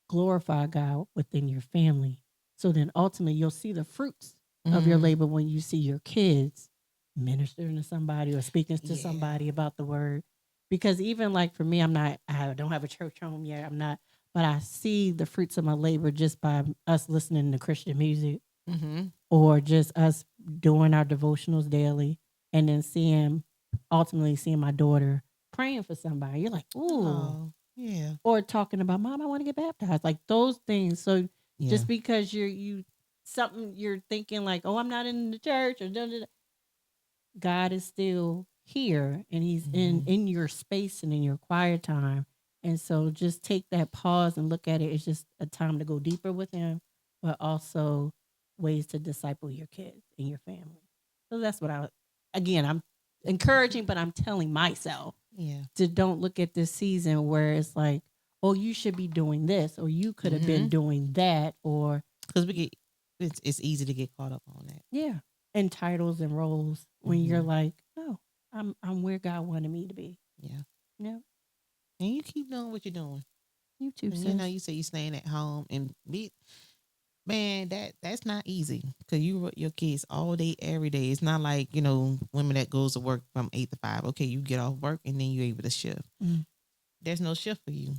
glorify God within your family. So then ultimately you'll see the fruits of your Mm. labor when you see your kids ministering to somebody or speaking to Yeah. somebody about the word. Because even like for me, I don't have a church home yet. I'm not, but I see the fruits of my labor just by us listening to Christian music Mm-hmm. or just us doing our devotionals daily and then ultimately seeing my daughter praying for somebody. You're like, ooh, Oh, yeah. or talking about, mom, I want to get baptized, like those things. So Yeah. just because something you're thinking like, oh, I'm not in the church or God is still here and He's in Mm-hmm. in your space and in your quiet time. And so just take that pause and look at it. It's just a time to go deeper with Him, but also ways to disciple your kids and your family. So that's what I'm encouraging, but I'm telling myself Yeah. to don't look at this season where it's like, oh, you should be doing this, or you could have Mm-hmm. been doing that, or Because it's easy to get caught up on that. yeah, and titles and roles when you're Mm-hmm. like, no, I'm where God wanted me to be. Yeah. Yeah, And you keep doing what you're doing. you too, And sis. you say you're staying at home and be man, that's not easy because you with your kids all day, every day. It's not like women that goes to work from 8 to 5. Okay, you get off work and then you're able to shift. Mm. There's no shift for you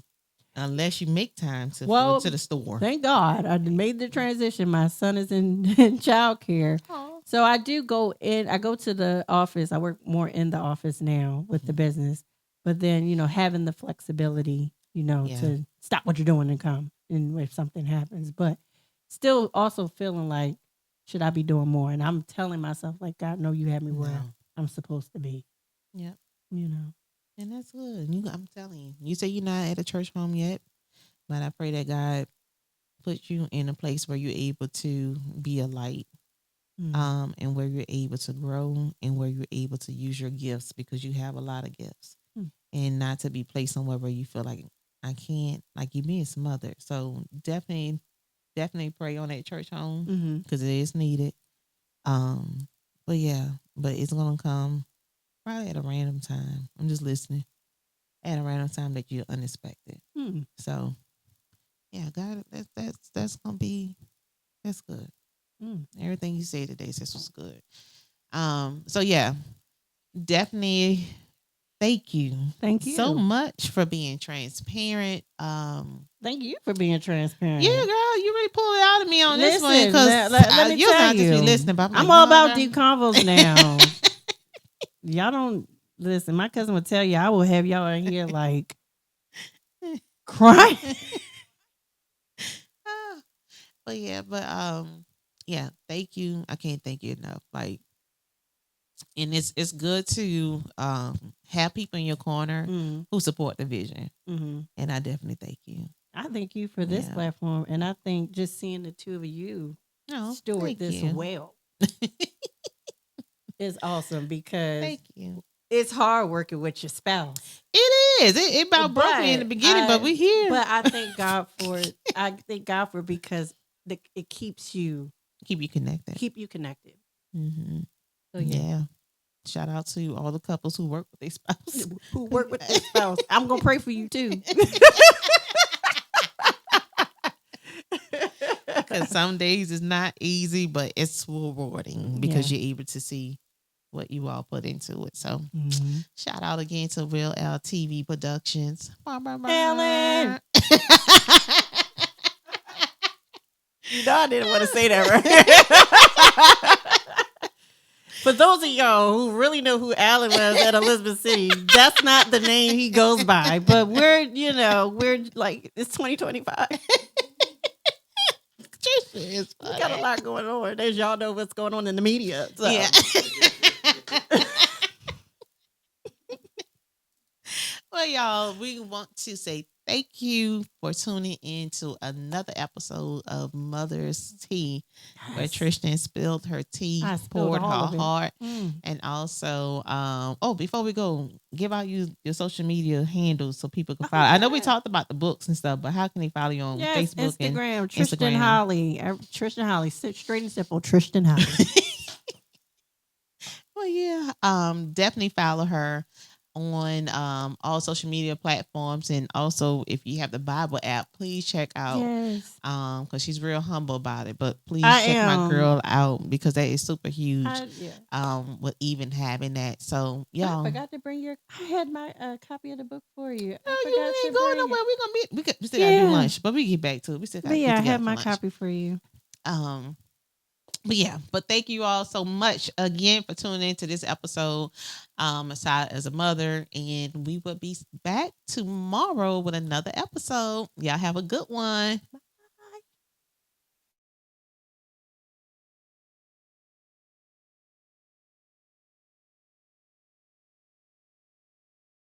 unless you make time to go Well, to the store. thank God I made the transition. My son is in childcare. Oh, So I do go in, I go to the office. I work more in the office now with the mhm. business. But then, having the flexibility, Yeah, to stop what you're doing and come and if something happens. But still also feeling like, should I be doing more? And I'm telling myself, like, God, no, you have me where no, I'm supposed to be, yeah, you know. and that's good. I'm telling you, you say you're not at a church home yet, but I pray that God put you in a place where you're able to be a light, Mm. and where you're able to grow and where you're able to use your gifts because you have a lot of gifts, Mm. and not to be placed somewhere where you feel like I can't, like you being smothered. So definitely pray on that church home Mm-hmm. because it is needed. Um, but yeah, but it's gonna come probably at a random time. I'm just listening at a random time that you're unexpected. Mm. So yeah, God, that's gonna be that's good. Mm. Everything you said today, sis, was good. So yeah, definitely thank you Thank so you. much for being transparent. Thank you for being Yeah, transparent. girl, you really pulled it out of me on this one Listen, because let me you'll tell not just be you, listening, but I'm like, I'm all no, about girl. deep convos now. Y'all don't listen. My cousin would tell you, I will have y'all in here like crying. Ah, but yeah, yeah, thank you. I can't thank you enough. Like, and it's good to have people in your corner Mm, who support the vision, mm-hmm. and I definitely thank you. I thank you for this Yeah. platform, and I think just seeing the two of you No, steward thank this you. well is awesome because Thank you. it's hard working with your spouse. It is. It about broke me in the But beginning, but we here. I thank God for it. I thank God for it because it keeps you Keep you connected. connected. Mm-hmm. So yeah. Yeah. Shout out to all the couples who work with their spouse. Who work with their spouse. I'm gonna pray for you too. Because some days it's not easy, but it's rewarding because you're able to see what you all put into it. So shout out again to Real L TV Productions. Ellen. You know I didn't want to say that, right? For those of y'all who really know who Alan was at Elizabeth City, that's not the name he goes by. But we're like, it's 2025. It's We got a lot going on. As y'all know what's going on in the media. So. Yeah. Well, y'all, we want to say thank you for tuning in to another episode of Mother's Tea, where Tristan spilled her tea, poured her heart, and also, before we go, give out your social media handles so people can follow. I know we talked about the books and stuff, but how can they follow you on Facebook Instagram, and Tristan Instagram? Holly, Tristan Holly, straight and simple, Tristan Holly. Well, yeah, definitely follow her on all social media platforms, and also if you have the Bible app, please check out because she's real humble about it, but please check my girl out because that is super huge. With even having that, so y'all, I forgot to bring I had my copy of the book for you. No, you ain't going nowhere. We still gotta do lunch, but we get back to it. We still gotta get I together have my lunch. copy for you. But thank you all so much again for tuning into this episode, aside as a mother, and we will be back tomorrow with another episode. Y'all have a good one.